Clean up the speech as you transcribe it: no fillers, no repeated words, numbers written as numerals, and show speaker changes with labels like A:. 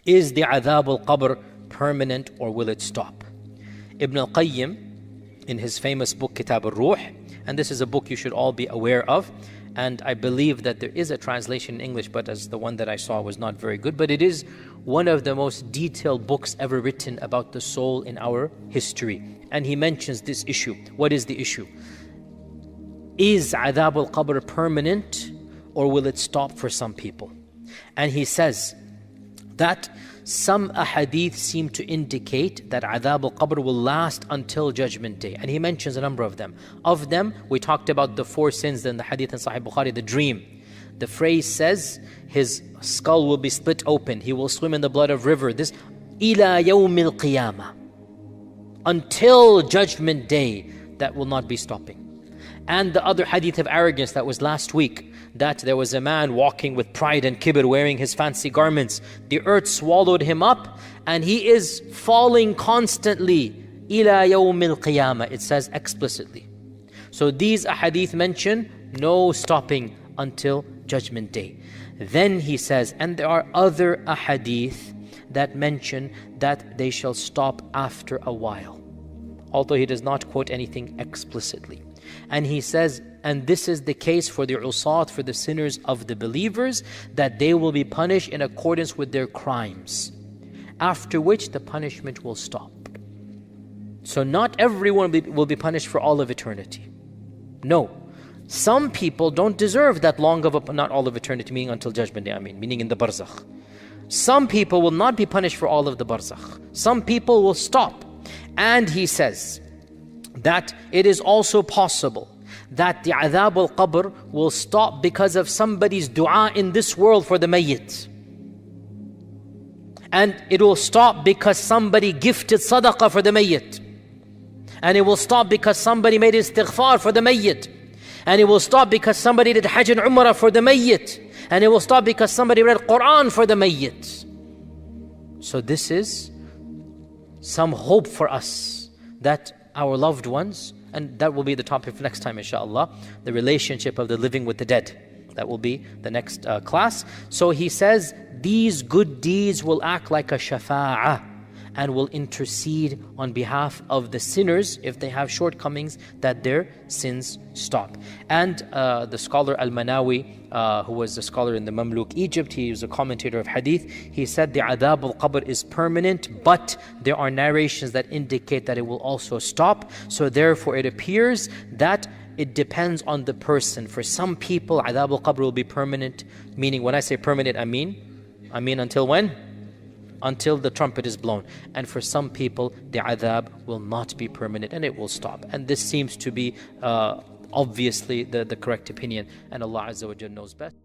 A: Is the adhab al-qabr permanent or will it stop? Ibn al-Qayyim, in his famous book Kitab al-Ruh, and this is a book you should all be aware of, and I believe that there is a translation in English, but as the one that I saw was not very good, but it is one of the most detailed books ever written about the soul in our history. And he mentions this issue. What is the issue? Is adhab al-qabr permanent or will it stop for some people? And he says that some ahadith seem to indicate that adhab al-qabr will last until Judgment Day. And he mentions a number of them. Of them, we talked about the 4 sins in the hadith in Sahih Bukhari, the dream. The phrase says, his skull will be split open, he will swim in the blood of river. This, ila yawm al-qiyamah. Until Judgment Day, that will not be stopping. And the other hadith of arrogance that was last week, that there was a man walking with pride and kibr, wearing his fancy garments. The earth swallowed him up and he is falling constantly. Ila yawm al-qiyamah, it says explicitly. So these ahadith mention no stopping until Judgment Day. Then he says, and there are other ahadith that mention that they shall stop after a while, although he does not quote anything explicitly. And he says, and this is the case for the usat, for the sinners of the believers, that they will be punished in accordance with their crimes, after which the punishment will stop. So not everyone will be punished for all of eternity. No. Some people don't deserve that long of a, not all of eternity, meaning until Judgment Day, meaning in the barzakh. Some people will not be punished for all of the barzakh. Some people will stop. And he says that it is also possible that the adhab al-qabr will stop because of somebody's dua in this world for the mayyit. And it will stop because somebody gifted sadaqah for the mayyit. And it will stop because somebody made istighfar for the mayyit. And it will stop because somebody did hajj and umrah for the mayyit. And it will stop because somebody read Quran for the mayyit. So this is some hope for us that our loved ones, and that will be the topic for next time inshallah, the relationship of the living with the dead. That will be the next class. So he says, these good deeds will act like a shafa'ah and will intercede on behalf of the sinners if they have shortcomings, that their sins stop. And the scholar Al-Manawi, who was a scholar in the Mamluk Egypt, he was a commentator of hadith, he said the adhab al-qabr is permanent, but there are narrations that indicate that it will also stop. So therefore it appears that it depends on the person. For some people, adhab al-qabr will be permanent, meaning when I say permanent, I mean until when? Until the trumpet is blown. And for some people, the adhab will not be permanent and it will stop. And this seems to be obviously the correct opinion, and Allah Azza wa Jalla knows best.